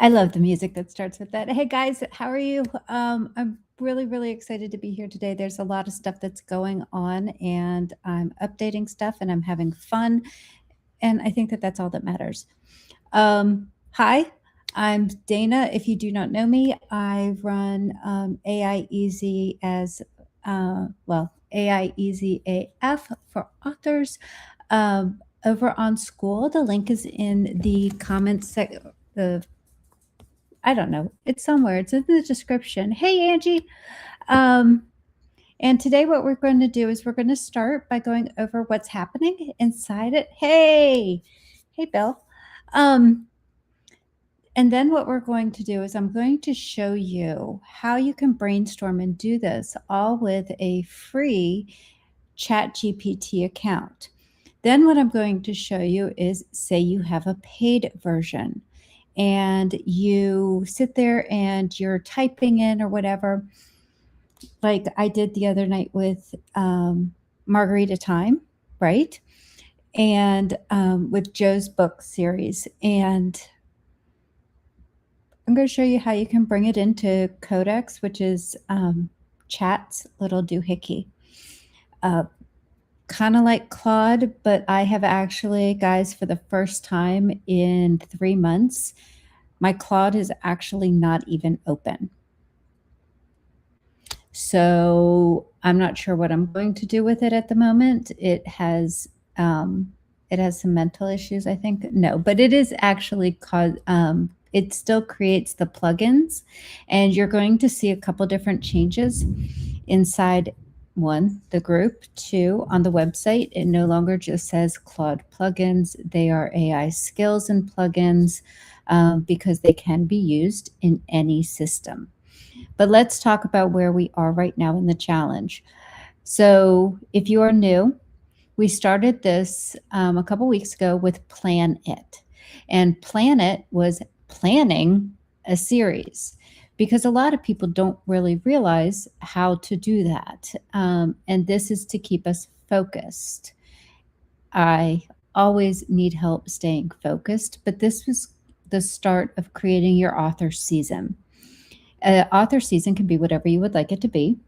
I love the music that starts with that. Hey guys, how are you? I'm really, really excited to be here today. There's a lot of stuff that's going on, and I'm updating stuff and I'm having fun. And I think that that's all that matters. Hi, I'm Dana. If you do not know me, I run AI Easy as AI Easy AF for authors over on School. The link is in the comments section. I don't know. It's somewhere. It's in the description. Hey, Angie. Um, and today what we're going to do is we're going to start by going over what's happening inside it. Hey, Bill. Um, and then what we're going to do is I'm going to show you how you can brainstorm and do this all with a free ChatGPT account. Then what I'm going to show you is, say you have a paid version and you sit there and you're typing in or whatever, like I did the other night with Margarita Time, right? And with Joe's book series. And I'm going to show you how you can bring it into Codex, which is Chat's little doohickey. Kind of like Claude, but I have actually, guys, for the first time in 3 months, my Claude is actually not even open. So I'm not sure what I'm going to do with it at the moment. It has some mental issues, I think. No, but it is actually it still creates the plugins, and you're going to see a couple different changes inside. One, the group. Two, on the website, it no longer just says Claude plugins. They are AI skills and plugins because they can be used in any system. But let's talk about where we are right now in the challenge. So if you are new, we started this a couple weeks ago with Plan It. And Plan It was planning a series, because a lot of people don't really realize how to do that. And this is to keep us focused. I always need help staying focused, but this was the start of creating your author season. Author season can be whatever you would like it to be.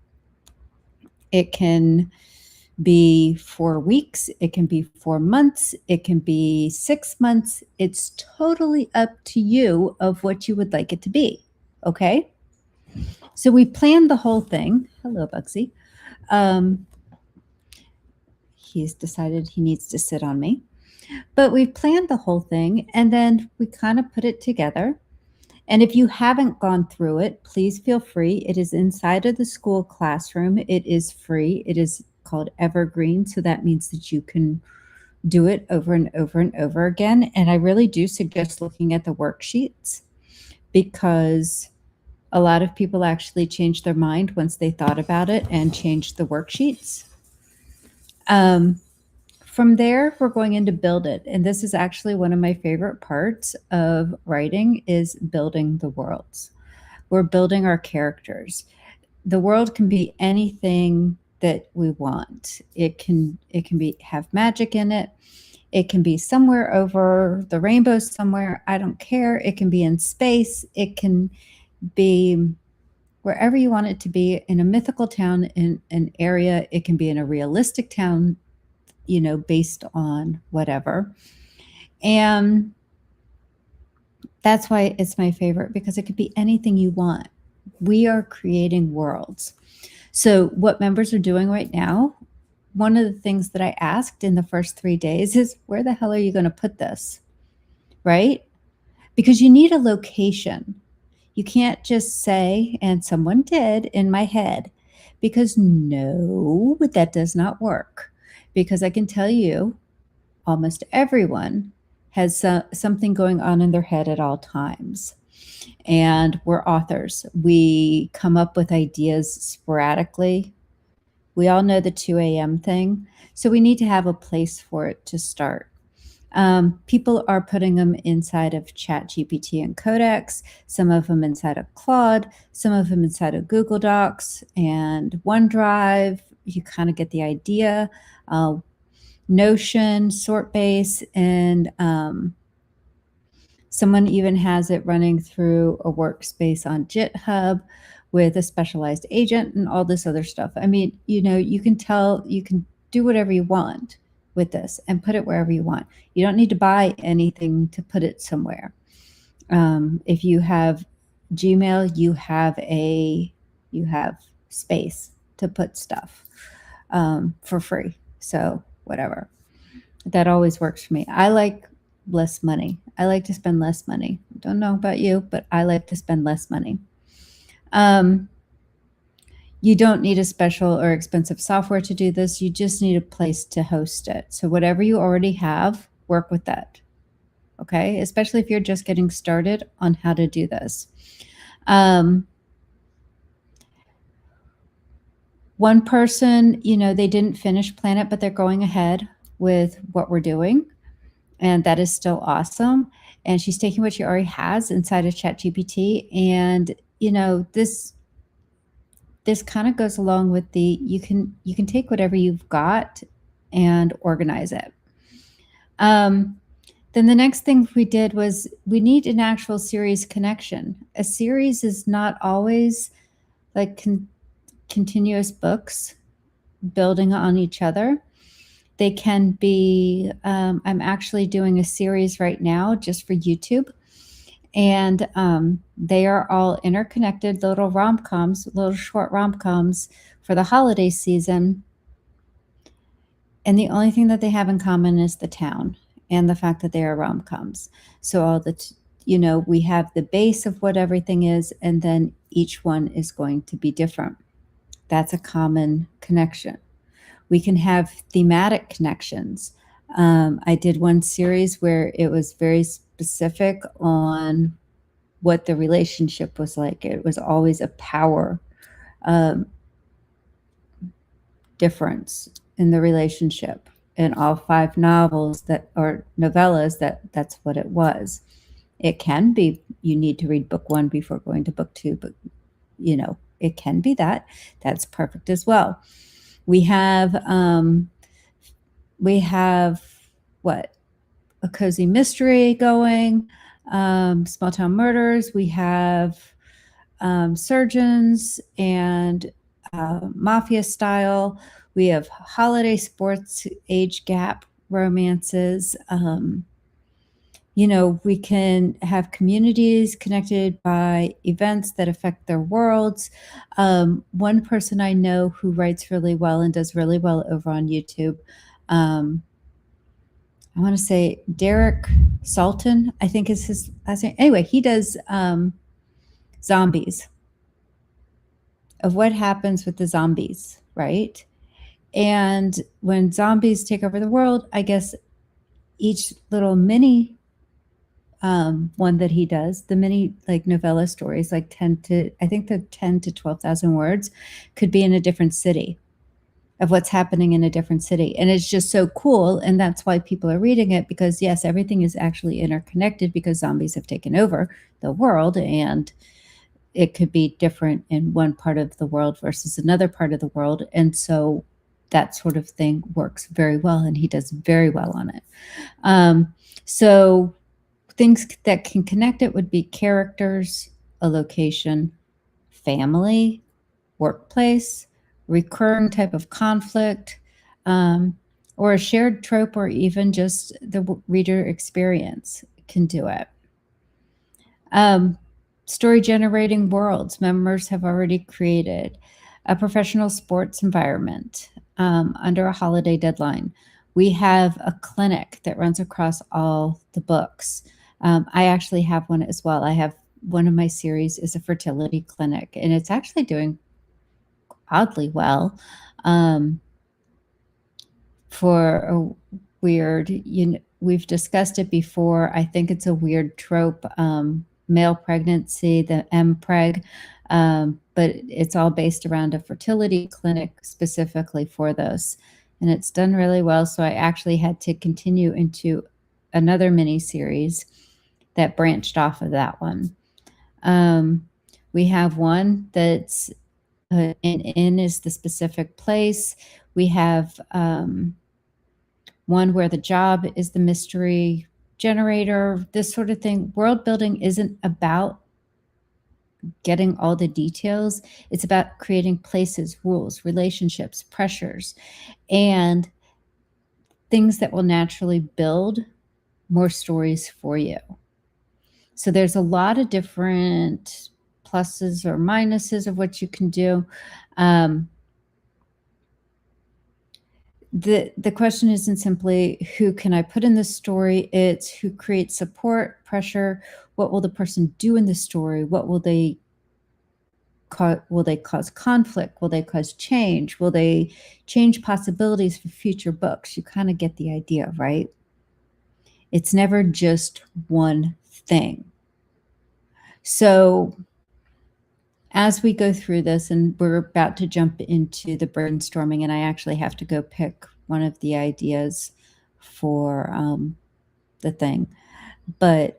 It can be 4 weeks, it can be 4 months, it can be 6 months. It's totally up to you of what you would like it to be. Okay? So we planned the whole thing. Hello, Bugsy. He's decided he needs to sit on me. But we planned the whole thing, and then we kind of put it together. And if you haven't gone through it, please feel free. It is inside of the school classroom. It is free. It is called Evergreen. So that means that you can do it over and over and over again. And I really do suggest looking at the worksheets, because a lot of people actually changed their mind once they thought about it and changed the worksheets. From there, we're going in to build it. And this is actually one of my favorite parts of writing, is building the worlds. We're building our characters. The world can be anything that we want. It can have magic in it. It can be somewhere over the rainbow somewhere. I don't care. It can be in space. It can be wherever you want it to be, in a mythical town, in an area. It can be in a realistic town, based on whatever. And that's why it's my favorite, because it could be anything you want. We are creating worlds. So what members are doing right now, one of the things that I asked in the first 3 days is, where the hell are you going to put this? Right? Because you need a location. You can't just say, and someone did in my head, because no, that does not work. Because I can tell you, almost everyone has something going on in their head at all times. And we're authors. We come up with ideas sporadically. We all know the 2 a.m. thing. So we need to have a place for it to start. People are putting them inside of ChatGPT and Codex, some of them inside of Claude, some of them inside of Google Docs and OneDrive. You kind of get the idea. Notion, Sortbase, and Someone even has it running through a workspace on GitHub with a specialized agent and all this other stuff. I mean, you can do whatever you want with this and put it wherever you want. You don't need to buy anything to put it somewhere. If you have Gmail, you have space to put stuff for free. So whatever. That always works for me. I like less money. I like to spend less money. Don't know about you, but I like to spend less money. You don't need a special or expensive software to do this. You just need a place to host it. So whatever you already have, work with that. Okay, especially if you're just getting started on how to do this. One person, they didn't finish Planet, but they're going ahead with what we're doing. And that is still awesome. And she's taking what she already has inside of ChatGPT. And, this kind of goes along with you can take whatever you've got and organize it. Then the next thing we did was we need an actual series connection. A series is not always like continuous books building on each other. They can be, I'm actually doing a series right now just for YouTube. And they are all interconnected little rom-coms, little short rom-coms for the holiday season. And the only thing that they have in common is the town and the fact that they are rom-coms. So all we have the base of what everything is, and then each one is going to be different. That's a common connection. We can have thematic connections. I did one series where it was very specific on what the relationship was like. It was always a power difference in the relationship. In all 5 novels or novellas, that's what it was. It can be you need to read book 1 before going to book 2, but it can be that. That's perfect as well. We have what? A cozy mystery going, small town murders. We have surgeons and mafia style. We have holiday sports, age gap romances. We can have communities connected by events that affect their worlds. One person I know who writes really well and does really well over on YouTube, I want to say Derek Salton, I think is his last name. Anyway, he does zombies, of what happens with the zombies, right? And when zombies take over the world, I guess each little mini one that he does, the mini novella stories, I think they're 10 to 12,000 words, could be in a different city, of what's happening in a different city. And it's just so cool. And that's why people are reading it, because yes, everything is actually interconnected because zombies have taken over the world, and it could be different in one part of the world versus another part of the world. And so that sort of thing works very well, and he does very well on it. So things that can connect it would be characters, a location, family, workplace, recurring type of conflict, or a shared trope, or even just the reader experience can do it. Story generating worlds members have already created. A professional sports environment under a holiday deadline. We have a clinic that runs across all the books. I actually have one as well. I have one of my series is a fertility clinic, and it's actually doing oddly well for a weird, we've discussed it before. I think it's a weird trope, male pregnancy, the MPreg, but it's all based around a fertility clinic specifically for this. And it's done really well. So I actually had to continue into another mini series that branched off of that one. We have one that's an inn is the specific place. We have one where the job is the mystery generator, this sort of thing. World building isn't about getting all the details. It's about creating places, rules, relationships, pressures, and things that will naturally build more stories for you. So there's a lot of different pluses or minuses of what you can do. The question isn't simply who can I put in this story, it's who creates support, pressure, what will the person do in the story, what will they cause conflict, will they cause change, will they change possibilities for future books? You kind of get the idea, right? It's never just one thing. So as we go through this, and we're about to jump into the brainstorming, and I actually have to go pick one of the ideas for the thing. But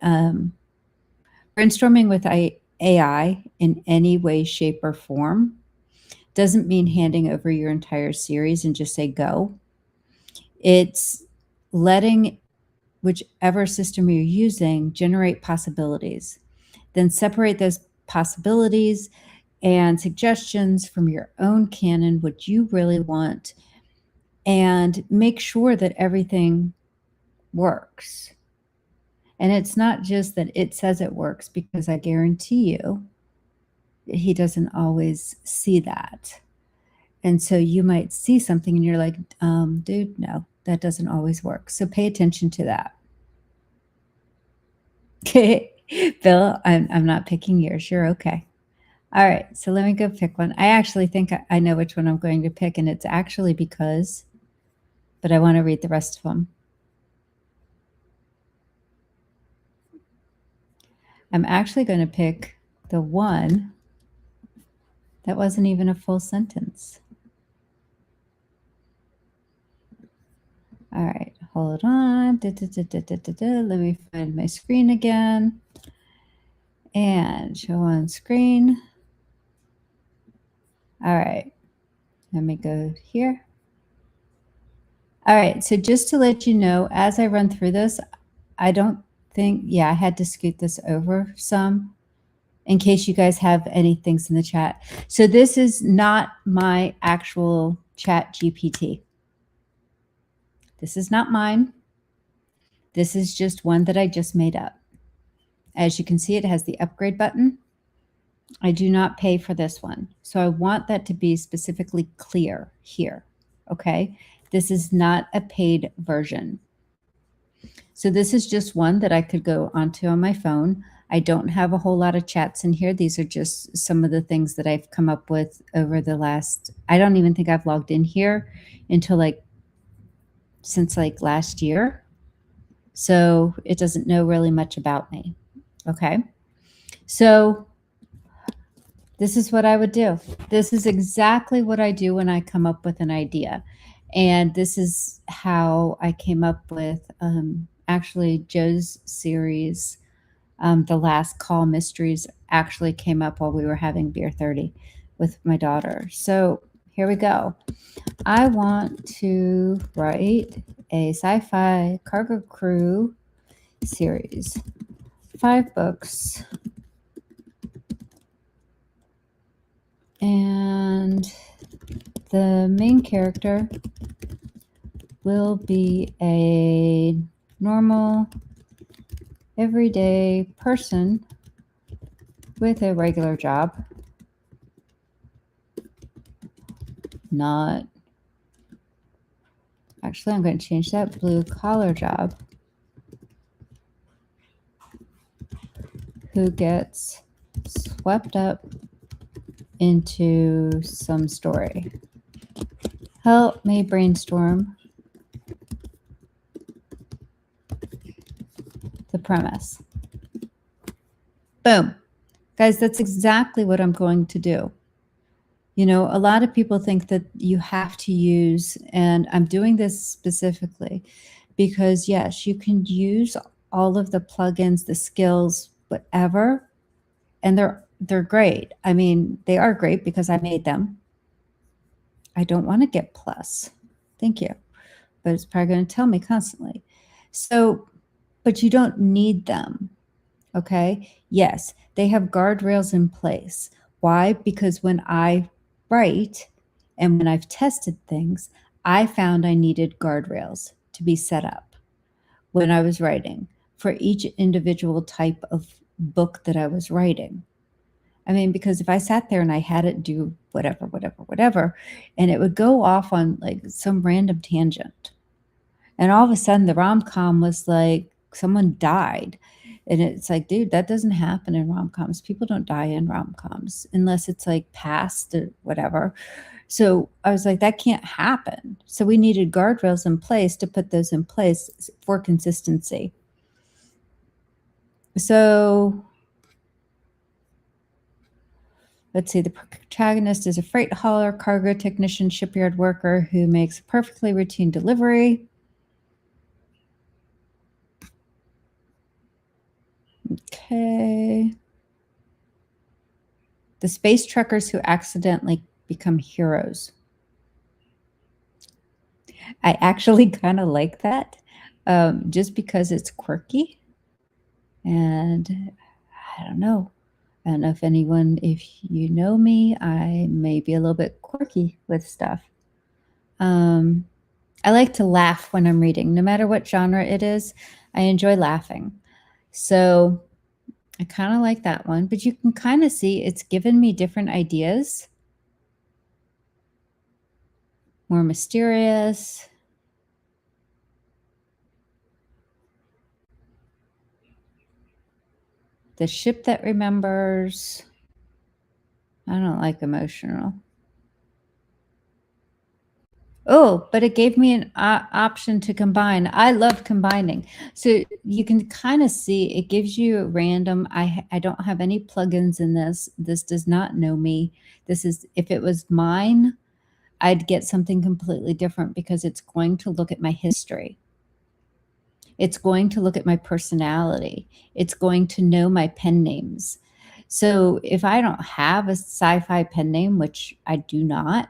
brainstorming with AI in any way, shape, or form doesn't mean handing over your entire series and just say go. It's letting whichever system you're using generate possibilities. Then separate those possibilities and suggestions from your own canon, what you really want, and make sure that everything works. And it's not just that it says it works, because I guarantee you he doesn't always see that. And so you might see something and you're like, dude, no, that doesn't always work. So pay attention to that. Okay, Bill, I'm not picking yours. You're okay. All right, so let me go pick one. I actually think I know which one I'm going to pick, and it's actually because, but I want to read the rest of them. I'm actually going to pick the one that wasn't even a full sentence. All right, hold on. Let me find my screen again. And show on screen. All right, let me go here. All right, so just to let you know, as I run through this, I don't think, yeah, I had to scoot this over some in case you guys have any things in the chat. So this is not my actual ChatGPT. This is not mine. This is just one that I just made up. As you can see, it has the upgrade button. I do not pay for this one. So I want that to be specifically clear here, okay? This is not a paid version. So this is just one that I could go onto on my phone. I don't have a whole lot of chats in here. These are just some of the things that I've come up with over the last, I don't even think I've logged in here until since last year. So it doesn't know really much about me. Okay. So this is what I would do. This is exactly what I do when I come up with an idea. And this is how I came up with actually Joe's series, The Last Call Mysteries, actually came up while we were having Beer 30 with my daughter. So here we go. I want to write a sci-fi cargo crew series, 5 books. And the main character will be a normal, everyday person with a regular job. Not, actually, I'm going to change that, blue collar job, who gets swept up into some story. Help me brainstorm the premise. Boom. Guys, that's exactly what I'm going to do. You know, a lot of people think that you have to use, and I'm doing this specifically because, yes, you can use all of the plugins, the skills, whatever, and they're great. I mean, they are great because I made them. I don't want to get plus. Thank you. But it's probably going to tell me constantly. So but you don't need them. Okay. Yes, they have guardrails in place. Why? Because when I write and when I've tested things, I found I needed guardrails to be set up when I was writing for each individual type of book that I was writing. I mean, because if I sat there and I had it do whatever, and it would go off on like some random tangent, and all of a sudden the rom-com was like someone died. And it's like, dude, that doesn't happen in rom-coms. People don't die in rom-coms unless it's like past or whatever. So I was like, that can't happen. So we needed guardrails in place to put those in place for consistency. So let's see, the protagonist is a freight hauler, cargo technician, shipyard worker who makes perfectly routine delivery. Okay. The space truckers who accidentally become heroes. I actually kind of like that, just because it's quirky. And I don't know. I don't know if you know me, I may be a little bit quirky with stuff. I like to laugh when I'm reading, no matter what genre it is. I enjoy laughing. So I kind of like that one, but you can kind of see it's given me different ideas. More mysterious. The ship that remembers. I don't like emotional. Oh, but it gave me an option to combine. I love combining. So you can kind of see it gives you a random. I don't have any plugins in this. This does not know me. This is, if it was mine, I'd get something completely different because it's going to look at my history. It's going to look at my personality. It's going to know my pen names. So if I don't have a sci-fi pen name, which I do not,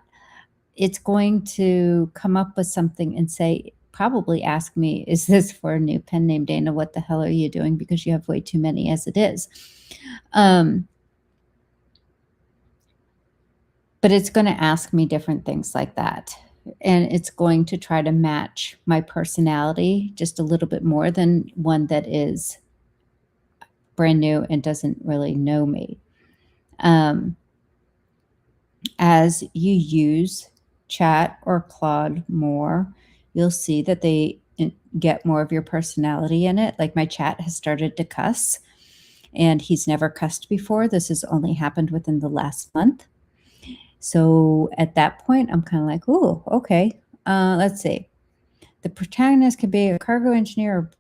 it's going to come up with something and say, probably ask me, is this for a new pen name, Dana? What the hell are you doing? Because you have way too many as it is. But it's going to ask me different things like that. And it's going to try to match my personality just a little bit more than one that is brand new and doesn't really know me. As you use Chat or Claude more, you'll see that they get more of your personality in it. Like my chat has started to cuss, and he's never cussed before. This has only happened within the last month. So at that point, I'm kind of like, ooh, okay. Let's see. The protagonist could be a cargo engineer or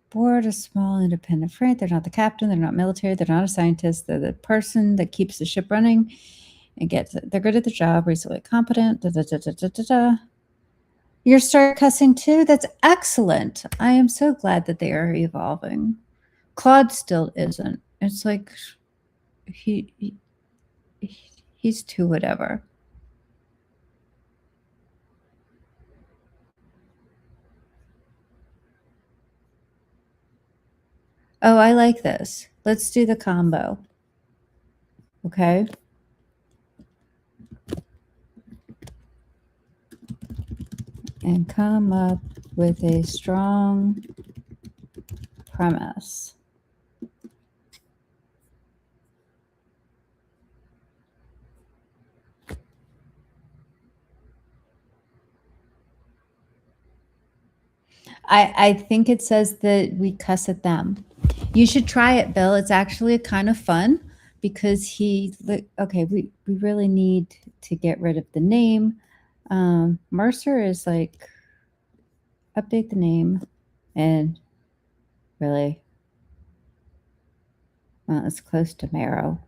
board a small independent freight. They're not the captain. They're not military. They're not a scientist. They're the person that keeps the ship running and gets it. They're good at the job, reasonably competent. You're start cussing too? That's excellent. I am so glad that they are evolving. Claude still isn't. It's like he's too whatever. Oh, I like this. Let's do the combo. Okay. And come up with a strong premise. I think it says that we cuss at them. You should try it, Bill. It's actually kind of fun because okay, we really need to get rid of the name. Mercer is like, update the name, and really, well, it's close to Marrow.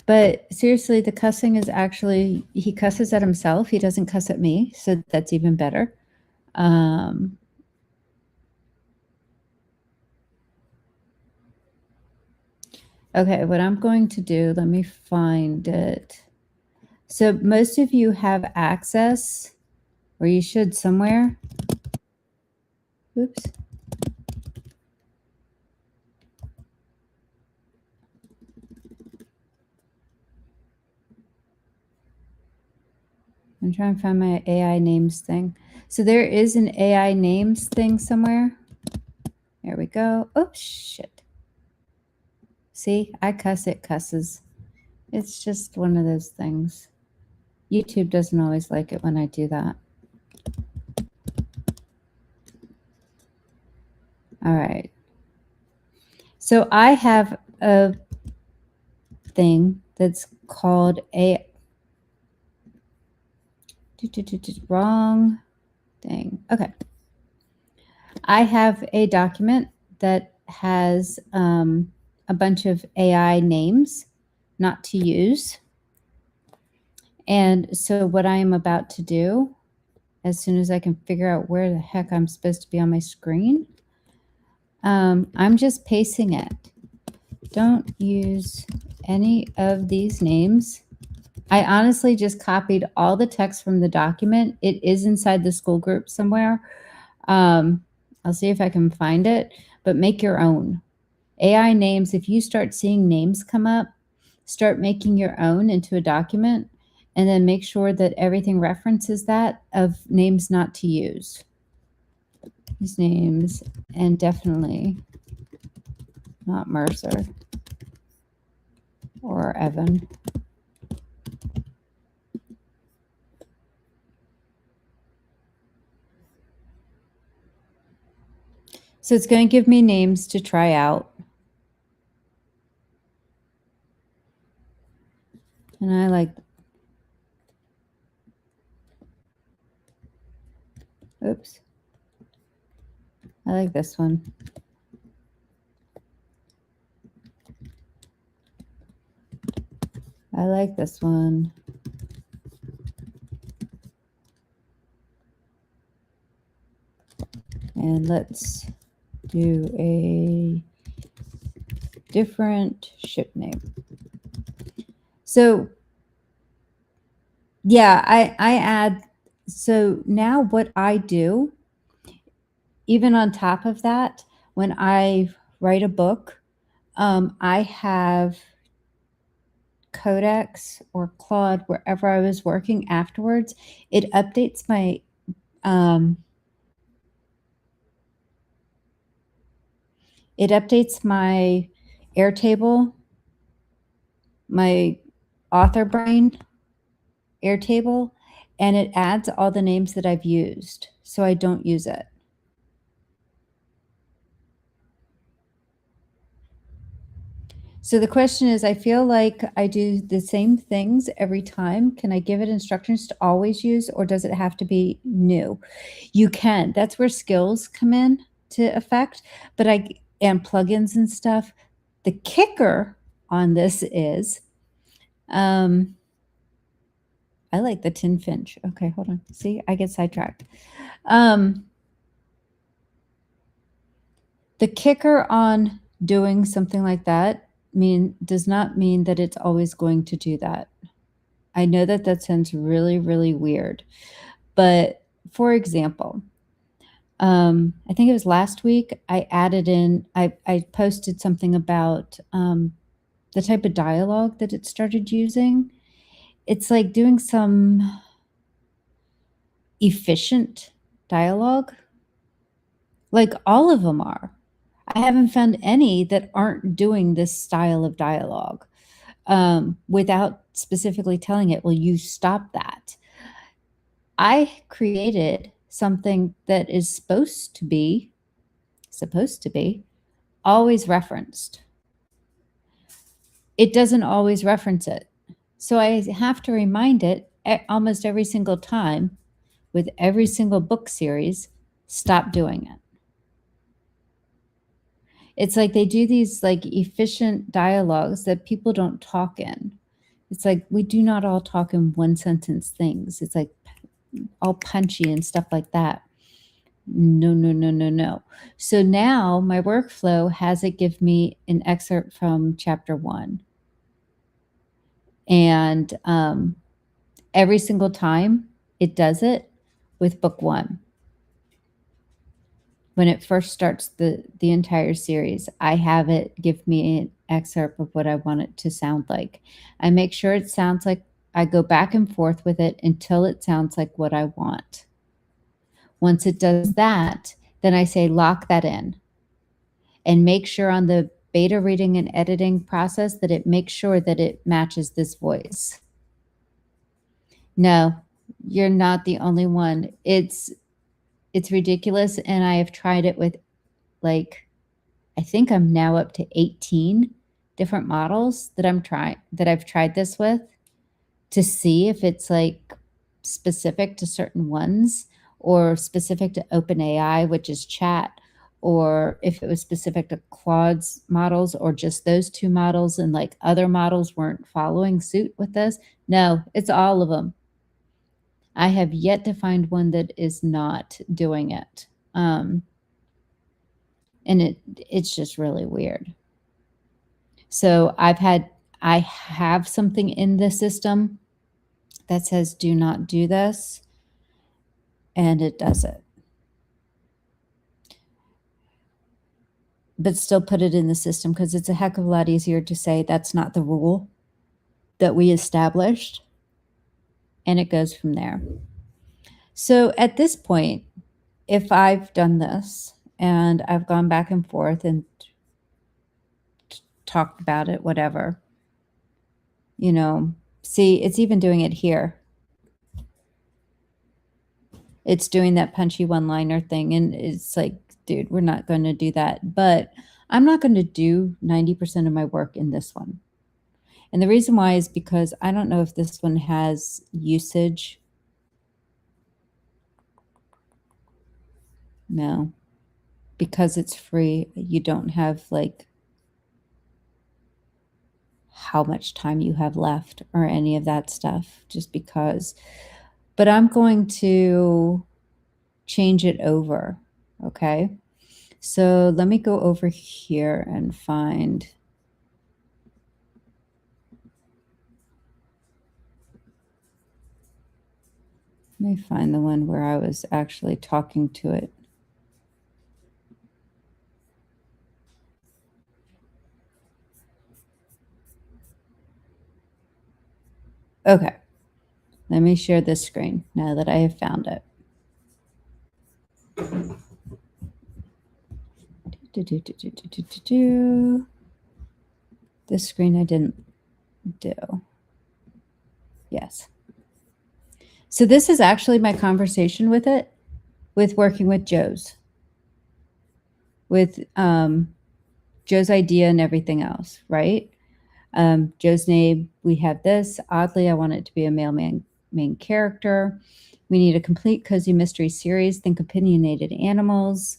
But seriously, the cussing is actually, he cusses at himself. He doesn't cuss at me, so that's even better. Okay, what I'm going to do, let me find it. So most of you have access, or you should somewhere, Oops. I'm trying to find my AI names thing. So there is an AI names thing somewhere. There we go. Oh, shit. See, I cuss, it cusses. It's just one of those things. YouTube doesn't always like it when I do that. All right. So I have a thing that's called a wrong thing. Okay. I have a document that has a bunch of AI names not to use. And so what I am about to do, as soon as I can figure out where the heck I'm supposed to be on my screen, I'm just pasting it. Don't use any of these names. I honestly just copied all the text from the document. It is inside the school group somewhere. I'll see if I can find it, but make your own. AI names, if you start seeing names come up, start making your own into a document, and then make sure that everything references that of names not to use. These names, and definitely not Mercer or Evan. So it's going to give me names to try out. And I like, oops. I like this one. I like this one. And let's do a different ship name. So yeah, I add, so now what I do, even on top of that, when I write a book, I have Codex or Claude, wherever I was working afterwards, it updates my Airtable, my author brain Airtable, and it adds all the names that I've used, so I don't use it. So the question is, I feel like I do the same things every time. Can I give it instructions to always use, or does it have to be new? You can. That's where skills come in to effect, and plugins and stuff. The kicker on this is, I like the tin finch. Okay, hold on. See, I get sidetracked. The kicker on doing something like that does not mean that it's always going to do that. I know that that sounds really, really weird, but for example, I think it was last week, I added in, I posted something about the type of dialogue that it started using. It's like doing some efficient dialogue. Like all of them are. I haven't found any that aren't doing this style of dialogue without specifically telling it, well, you stop that. I created something that is supposed to be always referenced. It doesn't always reference it. So I have to remind it almost every single time with every single book series, stop doing it. It's like they do these like efficient dialogues that people don't talk in. It's like we do not all talk in one sentence things. It's like all punchy and stuff like that. No, no, no, no, no. So now my workflow has it give me an excerpt from chapter 1. And every single time it does it with book 1. when it first starts the entire series, I have it give me an excerpt of what I want it to sound like. I make sure it sounds like, I go back and forth with it until it sounds like what I want. Once it does that, then I say lock that in and make sure on the beta reading and editing process that it makes sure that it matches this voice. No, you're not the only one. It's ridiculous, and I have tried it with, like, I think I'm now up to 18 different models that I've tried this with to see if it's like specific to certain ones or specific to OpenAI, which is chat, or if it was specific to Claude's models or just those two models and like other models weren't following suit with this. No, it's all of them. I have yet to find one that is not doing it. And it's just really weird. So I have something in the system that says do not do this, and it does it. But still put it in the system because it's a heck of a lot easier to say that's not the rule that we established, and it goes from there. So at this point, if I've done this and I've gone back and forth and talked about it, whatever, see, it's even doing it here. It's doing that punchy one-liner thing, and it's like, dude, we're not going to do that. But I'm not going to do 90% of my work in this one. And the reason why is because I don't know if this one has usage. No, because it's free, you don't have like how much time you have left or any of that stuff, just because. But I'm going to change it over, okay? So let me go over here and find. Let me find the one where I was actually talking to it. Okay, let me share this screen now that I have found it. This screen I didn't do. Yes. So this is actually my conversation with it, with working with Joe's, with Joe's idea and everything else, right? Joe's name, we have this. Oddly, I want it to be a male main character. We need a complete cozy mystery series. Think opinionated animals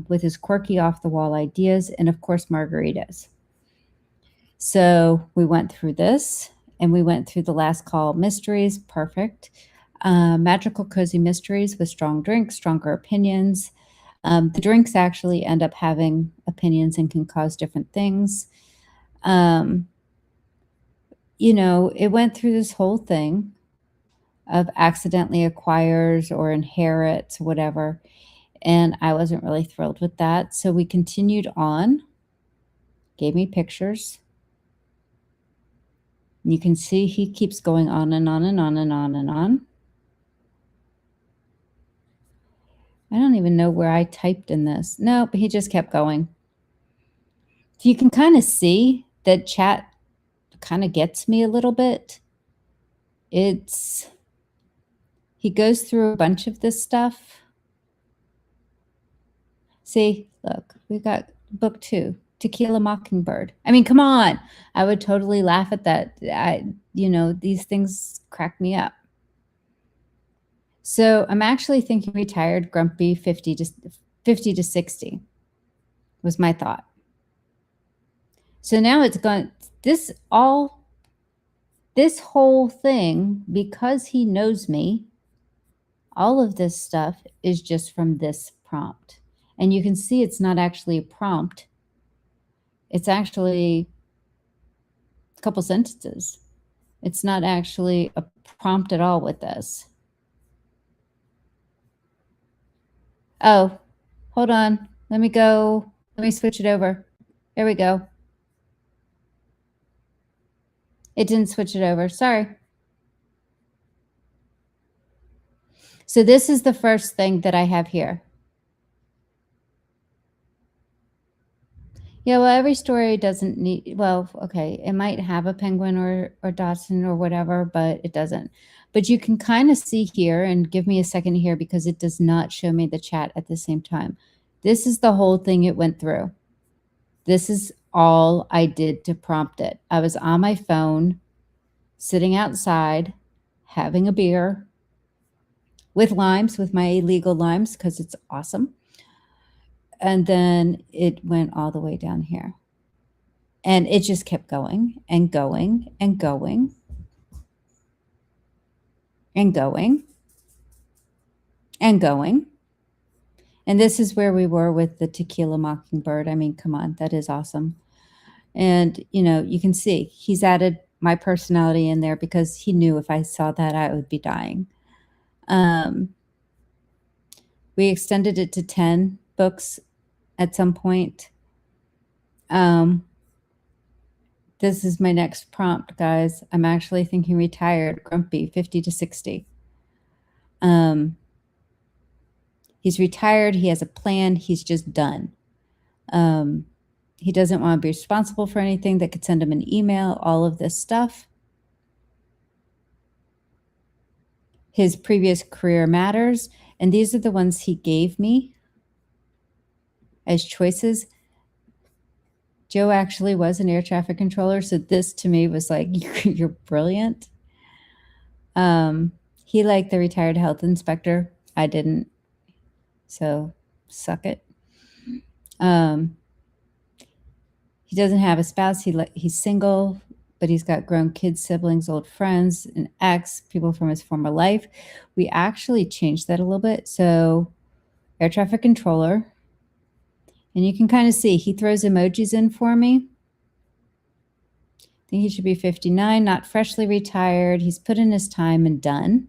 with his quirky off-the-wall ideas, and of course, margaritas. So we went through this, and we went through the last call mysteries. Perfect. Magical cozy mysteries with strong drinks, stronger opinions. The drinks actually end up having opinions and can cause different things. It went through this whole thing of accidentally acquires or inherits, whatever. And I wasn't really thrilled with that. So we continued on, gave me pictures. You can see he keeps going on and on and on and on and on. I don't even know where I typed in this. No, but he just kept going. So you can kind of see that chat kind of gets me a little bit. He goes through a bunch of this stuff. See, look, we got book 2, Tequila Mockingbird. I mean, come on. I would totally laugh at that. These things crack me up. So I'm actually thinking retired, grumpy, 50 to 60 was my thought. So now it's gone, this whole thing, because he knows me, all of this stuff is just from this prompt. And you can see it's not actually a prompt. It's actually a couple sentences. It's not actually a prompt at all with this. Oh, Hold on. Let me go. Let me switch it over. There we go. It didn't switch it over. Sorry. So this is the first thing that I have here. Yeah, well, every story doesn't need, well, okay, it might have a penguin or Dotson or whatever, but it doesn't. But you can kind of see here, and give me a second here because it does not show me the chat at the same time. This is the whole thing it went through. This is all I did to prompt it. I was on my phone, sitting outside, having a beer with limes, with my illegal limes, because it's awesome. And then it went all the way down here. And it just kept going and going and going and going and going. And this is where we were with the Tequila Mockingbird. I mean, come on, that is awesome. And, you know, you can see he's added my personality in there because he knew if I saw that, I would be dying. We extended it to 10 books at some point. This is my next prompt, guys. I'm actually thinking retired, grumpy, 50 to 60. He's retired. He has a plan. He's just done. He doesn't want to be responsible for anything that could send him an email, all of this stuff. His previous career matters. And these are the ones he gave me as choices. Joe actually was an air traffic controller. So this to me was like, you're brilliant. He liked the retired health inspector. I didn't. So suck it. He doesn't have a spouse. He's single, but he's got grown kids, siblings, old friends, an ex, people from his former life. We actually changed that a little bit. So air traffic controller. And you can kind of see he throws emojis in for me. I think he should be 59, not freshly retired. He's put in his time and done.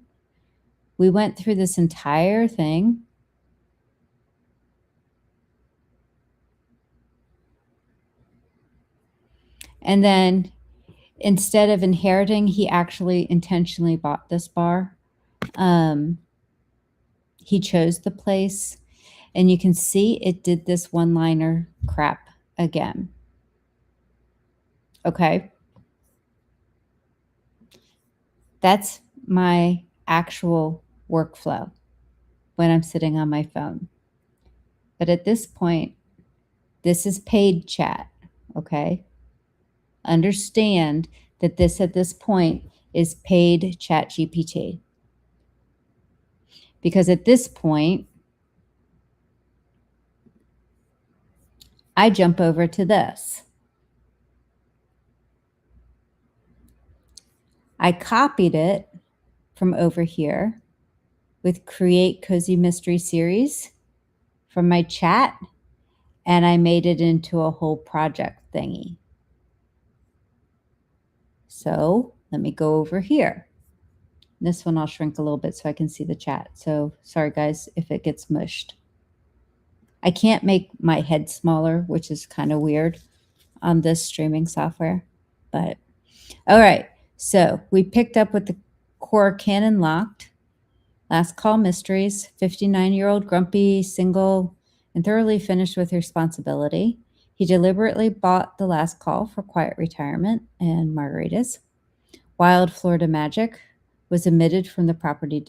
We went through this entire thing. And then instead of inheriting, he actually intentionally bought this bar. He chose the place. And you can see it did this one-liner crap again. Okay. That's my actual workflow when I'm sitting on my phone. But at this point, this is paid chat, okay? Understand that this at this point is paid ChatGPT. Because at this point, I jump over to this. I copied it from over here with Create Cozy Mystery Series from my chat, and I made it into a whole project thingy. So let me go over here. This one I'll shrink a little bit so I can see the chat. So sorry, guys, if it gets mushed. I can't make my head smaller, which is kind of weird on this streaming software. But all right, so we picked up with the core canon locked. Last call mysteries, 59-year-old grumpy, single, and thoroughly finished with responsibility. He deliberately bought the last call for quiet retirement and margaritas. Wild Florida magic was omitted from the property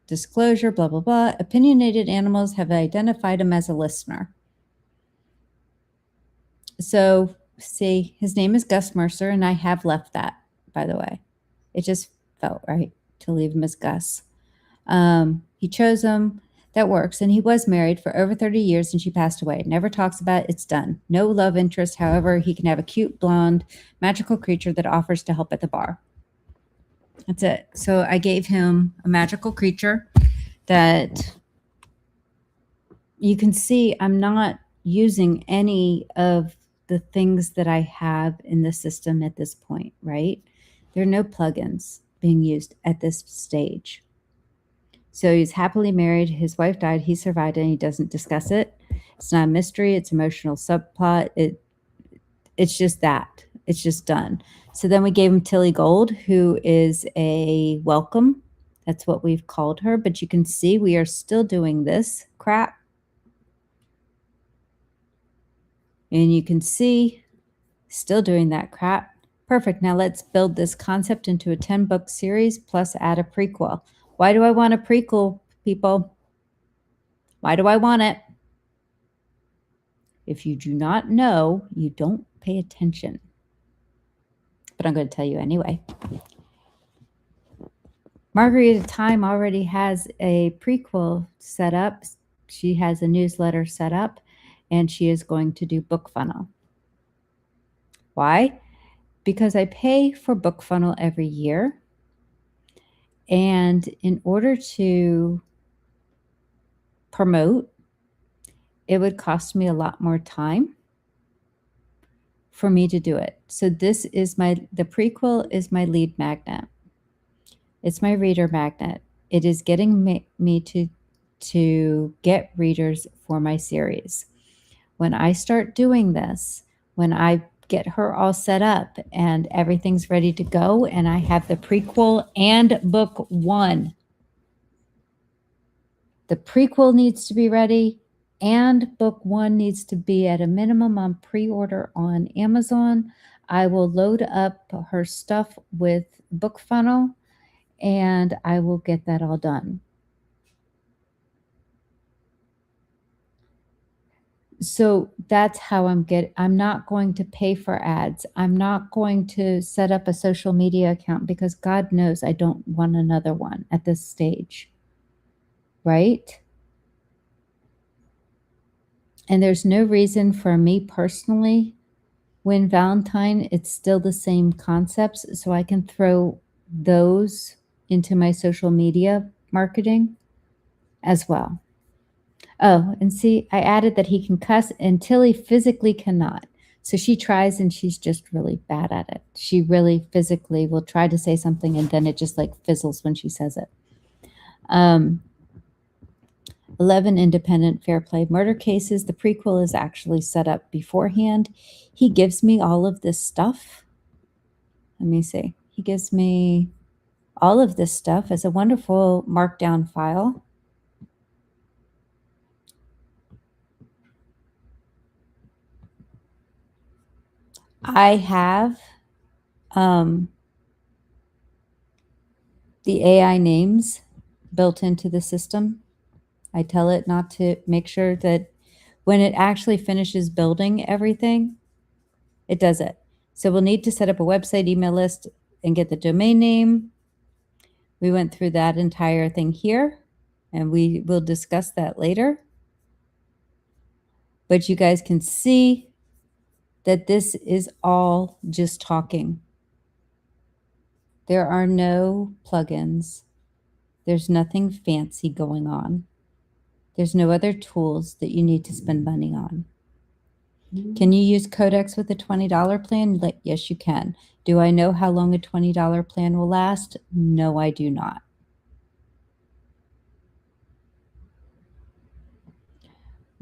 disclosure, blah, blah, blah. Opinionated animals have identified him as a listener. So, see, his name is Gus Mercer, and I have left that, by the way. It just felt right to leave him as Gus. He chose him. That works. And he was married for over 30 years, and she passed away. Never talks about it. It's done. No love interest. However, he can have a cute, blonde, magical creature that offers to help at the bar. That's it. So I gave him a magical creature that you can see I'm not using any of the things that I have in the system at this point, right? There are no plugins being used at this stage. So he's happily married. His wife died. He survived, and he doesn't discuss it. It's not a mystery. It's emotional subplot. It's just that. It's just done. So then we gave him Tilly Gold, who is a welcome. That's what we've called her. But you can see we are still doing this crap. And you can see still doing that crap. Perfect. Now let's build this concept into a 10-book series plus add a prequel. Why do I want a prequel, people? Why do I want it? If you do not know, you don't pay attention. But I'm going to tell you anyway. Margarita Time already has a prequel set up. She has a newsletter set up, and she is going to do Book Funnel. Why? Because I pay for Book Funnel every year. And in order to promote, it would cost me a lot more time for me to do it. So this is the prequel is my lead magnet. It's my reader magnet. It is getting me to get readers for my series. When I start doing this, when I get her all set up and everything's ready to go, and I have the prequel and book one, the prequel needs to be ready and book one needs to be at a minimum on pre-order on Amazon. I will load up her stuff with Book Funnel and I will get that all done. So that's how I'm not going to pay for ads. I'm not going to set up a social media account because God knows I don't want another one at this stage. Right? And there's no reason for me personally, when Valentine, it's still the same concepts. So I can throw those into my social media marketing as well. Oh, and see, I added that he can cuss until he physically cannot. So she tries and she's just really bad at it. She really physically will try to say something and then it just like fizzles when she says it. 11 independent fair play murder cases. The prequel is actually set up beforehand. He gives me all of this stuff. Let me see. He gives me all of this stuff as a wonderful markdown file. I have the AI names built into the system. I tell it not to make sure that when it actually finishes building everything, it does it. So we'll need to set up a website, email list, and get the domain name. We went through that entire thing here, and we will discuss that later. But you guys can see that this is all just talking. There are no plugins. There's nothing fancy going on. There's no other tools that you need to spend money on. Can you use Codex with a $20 plan? Yes, you can. Do I know how long a $20 plan will last? No, I do not.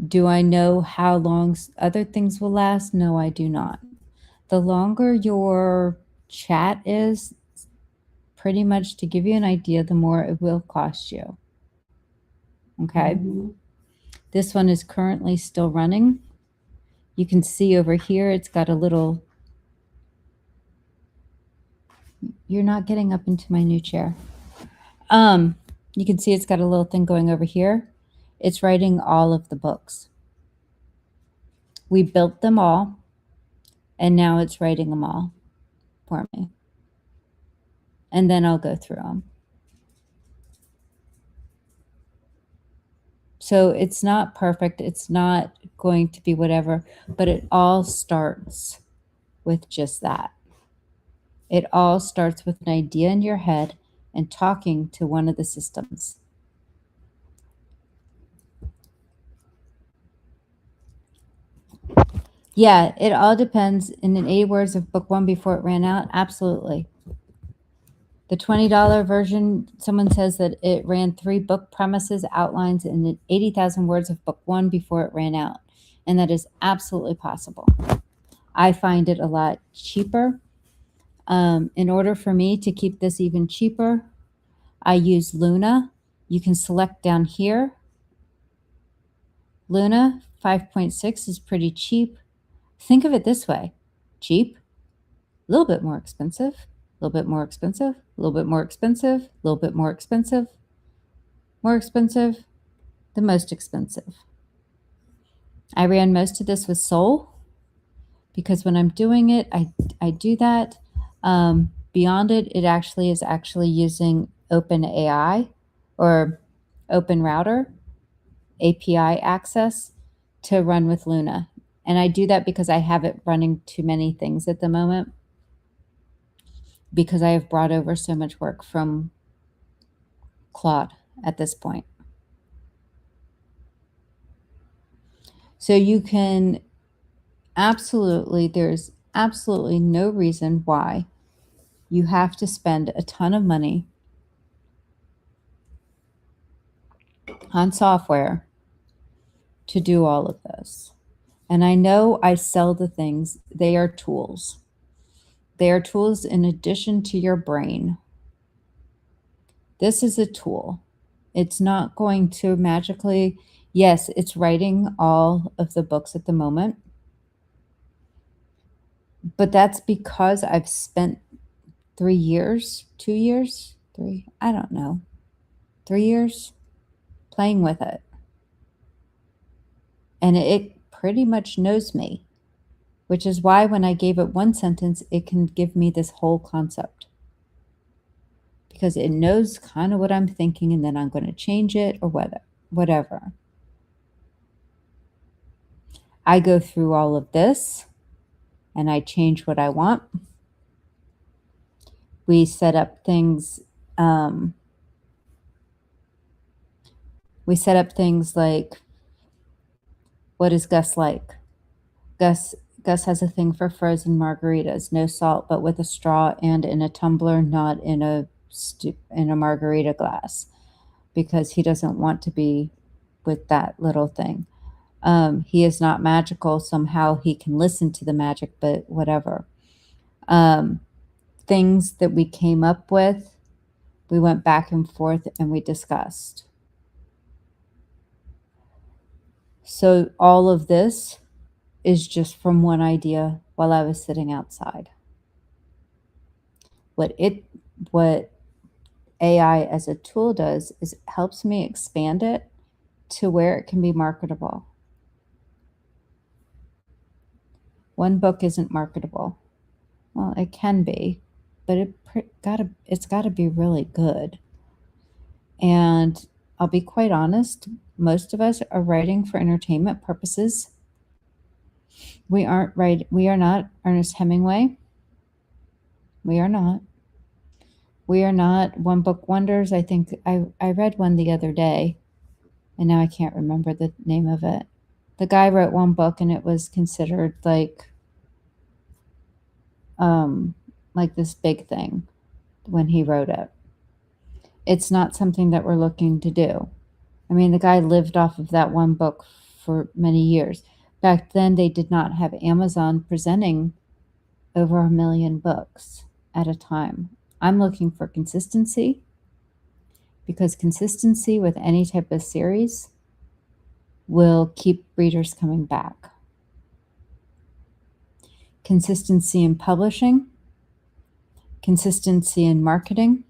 Do I know how long other things will last? No, I do not. The longer your chat is, pretty much to give you an idea, the more it will cost you. Okay. This one is currently still running. You can see over here, it's got a little, you're not getting up into my new chair. You can see it's got a little thing going over here. It's writing all of the books. We built them all, and now it's writing them all for me. And then I'll go through them. So it's not perfect. It's not going to be whatever, but it all starts with just that. It all starts with an idea in your head and talking to one of the systems. Yeah, it all depends. In 80 words of book one before it ran out, absolutely. The $20 version, someone says that it ran 3 book premises, outlines, and 80,000 words of book 1 before it ran out. And that is absolutely possible. I find it a lot cheaper. In order for me to keep this even cheaper, I use Luna. You can select down here. Luna 5.6 is pretty cheap. Think of it this way: cheap, a little bit more expensive, a little bit more expensive, a little bit more expensive, a little bit more expensive, the most expensive. I ran most of this with Soul because when I'm doing it, I do that. Beyond it, it actually is using OpenAI or Open Router API access to run with Luna. And I do that because I have it running too many things at the moment, because I have brought over so much work from Claude at this point. So you can there's absolutely no reason why you have to spend a ton of money on software to do all of this. And I know I sell the things, they are tools. They are tools in addition to your brain. This is a tool. It's not going to magically, yes, it's writing all of the books at the moment, but that's because I've spent 3 years, 2 years, 3, I don't know, 3 years playing with it. And it pretty much knows me, which is why when I gave it one sentence, it can give me this whole concept. Because it knows kind of what I'm thinking, and then I'm going to change it or whatever. I go through all of this and I change what I want. We set up things. Like, what is Gus like? Gus has a thing for frozen margaritas, no salt, but with a straw and in a tumbler, not in a margarita glass, because he doesn't want to be with that little thing. He is not magical. Somehow he can listen to the magic, but whatever. Things that we came up with, we went back and forth and we discussed. So all of this is just from one idea while I was sitting outside. What AI as a tool does is it helps me expand it to where it can be marketable. One book isn't marketable. Well, it can be, but it's got to be really good. And I'll be quite honest, most of us are writing for entertainment purposes. We are not Ernest Hemingway. We are not one book wonders. I think I read one the other day, and now I can't remember the name of it. The guy wrote one book and it was considered like this big thing when he wrote it. It's not something that we're looking to do. I mean, the guy lived off of that one book for many years. Back then, they did not have Amazon presenting over 1 million books at a time. I'm looking for consistency, because consistency with any type of series will keep readers coming back. Consistency in publishing, consistency in marketing,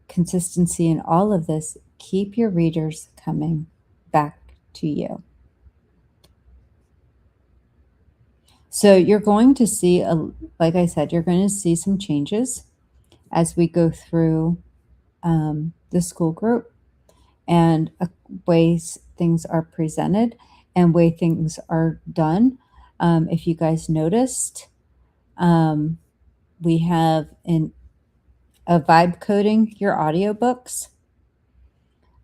consistency in all of this, keep your readers coming back to you. So you're going to see, like I said, you're going to see some changes as we go through the school group, and ways things are presented and way things are done. If you guys noticed, we have a vibe coding your audiobooks.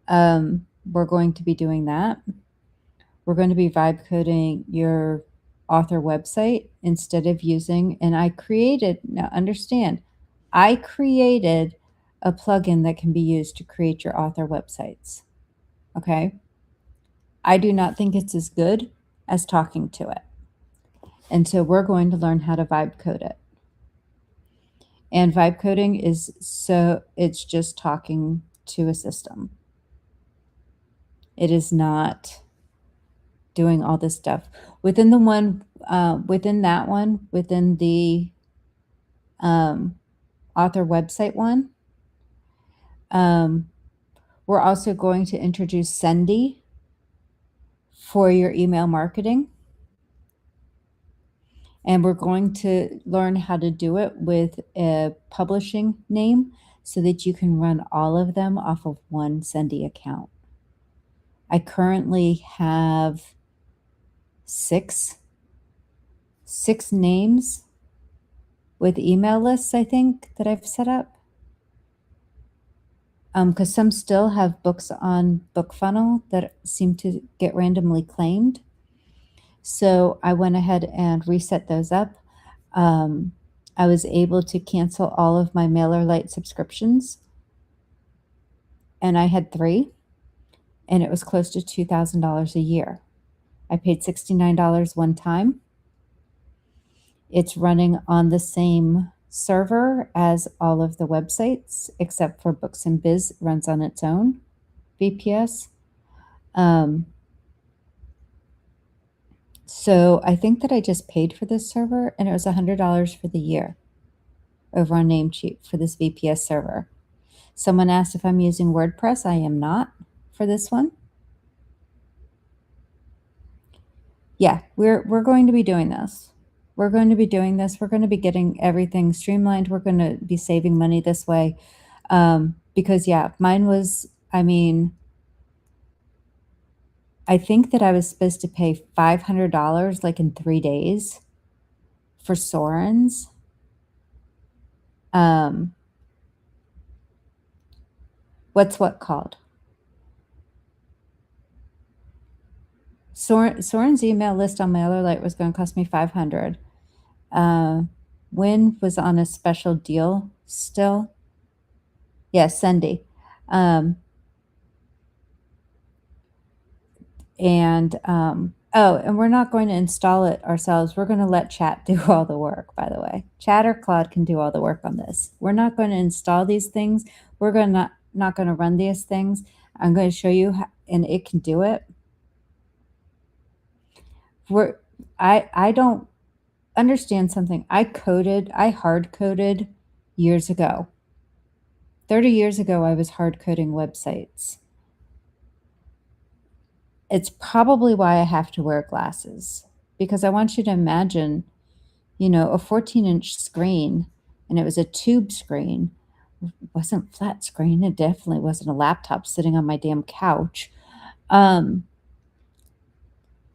We're going to be doing that. We're going to be vibe coding your author website instead of using, and I created a plugin that can be used to create your author websites. Okay. I do not think it's as good as talking to it. And so we're going to learn how to vibe code it. And vibe coding it's just talking to a system. It is not doing all this stuff. Within the author website one, we're also going to introduce Sendy for your email marketing. And we're going to learn how to do it with a publishing name so that you can run all of them off of one Sendy account. I currently have six names with email lists, I think, that I've set up. Because some still have books on BookFunnel that seem to get randomly claimed. So I went ahead and reset those up. I was able to cancel all of my MailerLite subscriptions, and I had 3, and it was close to $2,000 a year. I paid $69 one time. It's running on the same server as all of the websites, except for Books and Biz runs on its own VPS. So I think that I just paid for this server, and it was $100 for the year over on Namecheap for this VPS server. Someone asked if I'm using WordPress. I am not for this one. Yeah, we're going to be doing this. We're going to be doing this. We're going to be getting everything streamlined. We're going to be saving money this way. Because yeah, mine was, I think that I was supposed to pay $500 like in 3 days for Soren's. What's what called? Soren's email list on MailerLite was going to cost me $500. Win was on a special deal still. Yes, Sendy. And we're not going to install it ourselves. We're going to let Chat do all the work, by the way. Chat or Claude can do all the work on this. We're not going to install these things. We're not going to run these things. I'm going to show you how, and it can do it. I don't understand something. I hard coded years ago. 30 years ago, I was hard coding websites. It's probably why I have to wear glasses, because I want you to imagine, a 14-inch screen, and it was a tube screen. It wasn't flat screen. It definitely wasn't a laptop sitting on my damn couch.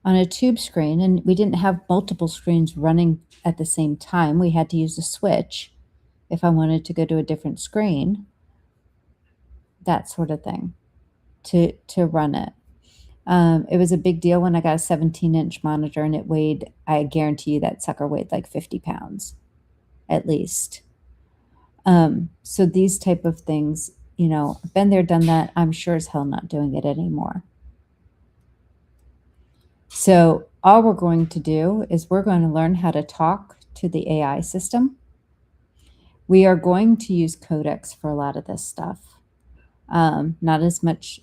On a tube screen, and we didn't have multiple screens running at the same time. We had to use a switch if I wanted to go to a different screen, that sort of thing, to run it. It was a big deal when I got a 17-inch monitor, and it weighed, I guarantee you that sucker weighed like 50 pounds at least. So these type of things, been there, done that. I'm sure as hell not doing it anymore. So all we're going to do is we're going to learn how to talk to the AI system. We are going to use Codex for a lot of this stuff. Not as much.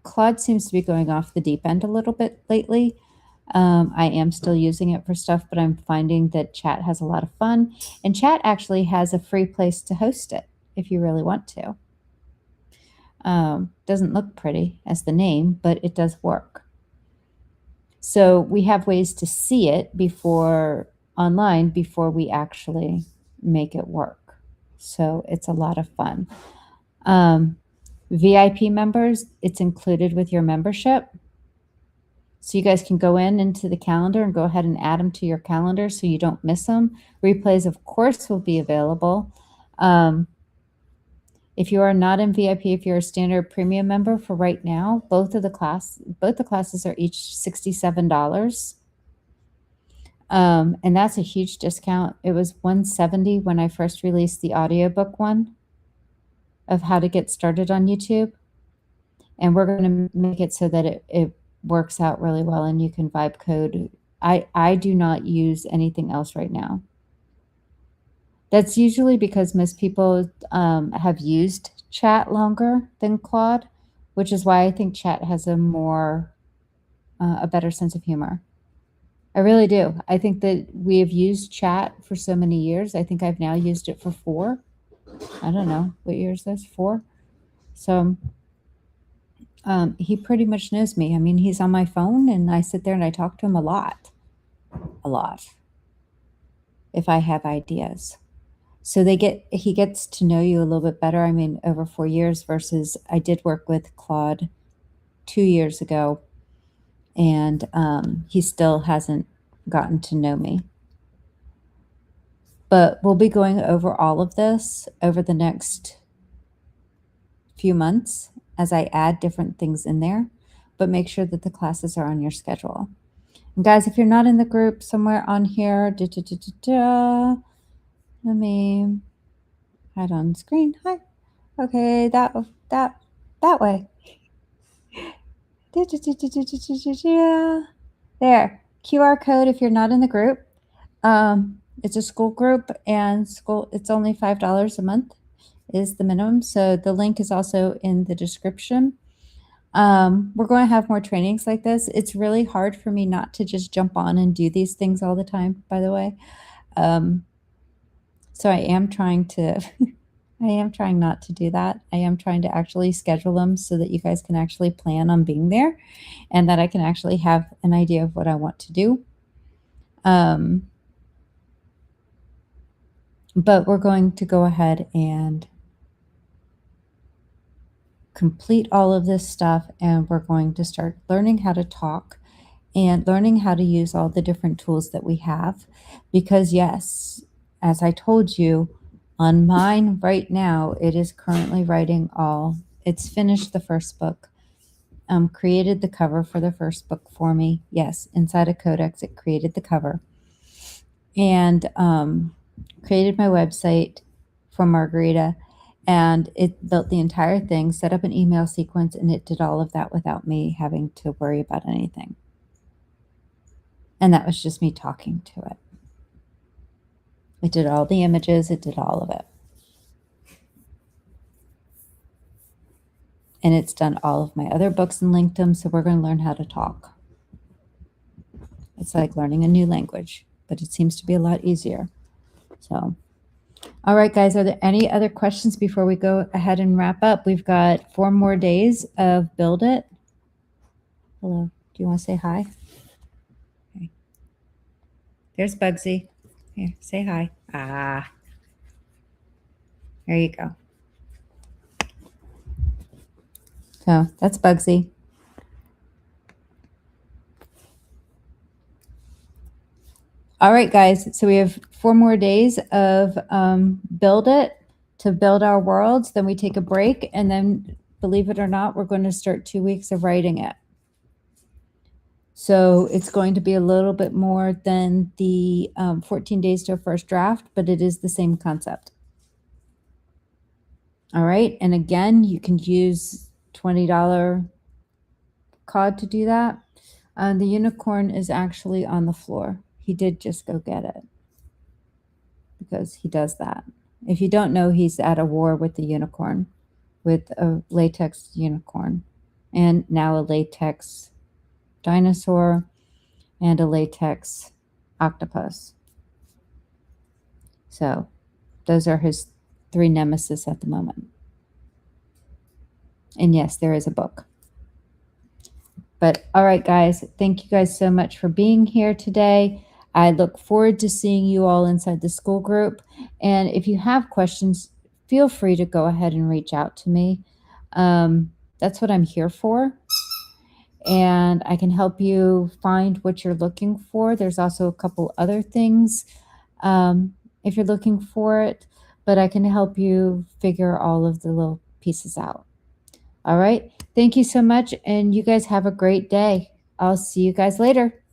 Claude seems to be going off the deep end a little bit lately. I am still using it for stuff, but I'm finding that Chat has a lot of fun. And Chat actually has a free place to host it if you really want to. Doesn't look pretty as the name, but it does work. So we have ways to see it online before we actually make it work. So it's a lot of fun. VIP members, it's included with your membership. So you guys can go into the calendar and go ahead and add them to your calendar so you don't miss them. Replays, of course, will be available. If you are not in VIP, if you're a standard premium member for right now, both the classes are each $67. And that's a huge discount. It was $170 when I first released the audiobook one. of how to get started on YouTube. And we're going to make it so that it works out really well and you can vibe code. I do not use anything else right now. That's usually because most people have used Chat longer than Claude, which is why I think Chat has a better sense of humor. I really do. I think that we have used Chat for so many years. I think I've now used it for 4. I don't know what year is this, 4. So he pretty much knows me. I mean, he's on my phone and I sit there and I talk to him a lot, if I have ideas. So he gets to know you a little bit better. I mean, over 4 years versus I did work with Claude 2 years ago, and he still hasn't gotten to know me. But we'll be going over all of this over the next few months as I add different things in there, but make sure that the classes are on your schedule. And guys, if you're not in the group somewhere on here, let me hide on screen. Hi. Okay, that way. There. QR code if you're not in the group. It's a school group, and it's only $5 a month is the minimum. So the link is also in the description. We're going to have more trainings like this. It's really hard for me not to just jump on and do these things all the time, by the way. So I am trying to I am trying not to do that. I am trying to actually schedule them so that you guys can actually plan on being there and that I can actually have an idea of what I want to do. But we're going to go ahead and complete all of this stuff, and we're going to start learning how to talk and learning how to use all the different tools that we have. Because yes, as I told you, on mine right now, it is currently writing it's finished the first book, created the cover for the first book for me. Yes, inside of Codex, it created the cover. And created my website for Margarita, and it built the entire thing, set up an email sequence, and it did all of that without me having to worry about anything. And that was just me talking to it. It did all the images, it did all of it. And it's done all of my other books and linked them, so we're going to learn how to talk. It's like learning a new language, but it seems to be a lot easier. So, all right, guys, are there any other questions before we go ahead and wrap up? We've got 4 more days of Build It. Hello, do you want to say hi? Okay. There's Bugsy. Here, say hi. Ah, there you go. So that's Bugsy. All right, guys, so we have 4 more days of Build It to build our worlds. Then we take a break, and then, believe it or not, we're going to start 2 weeks of writing it. So it's going to be a little bit more than the 14 days to a first draft, but it is the same concept. All right, and again, you can use $20 COD to do that. The unicorn is actually on the floor. He did just go get it because he does that. If you don't know, he's at a war with the unicorn, with a latex unicorn, and now a latex dinosaur and a latex octopus. So those are his 3 nemesis at the moment. And yes, there is a book. But all right, guys, thank you guys so much for being here today. I look forward to seeing you all inside the school group. And if you have questions, feel free to go ahead and reach out to me. That's what I'm here for. And I can help you find what you're looking for. There's also a couple other things if you're looking for it, but I can help you figure all of the little pieces out. All right. Thank you so much. And you guys have a great day. I'll see you guys later.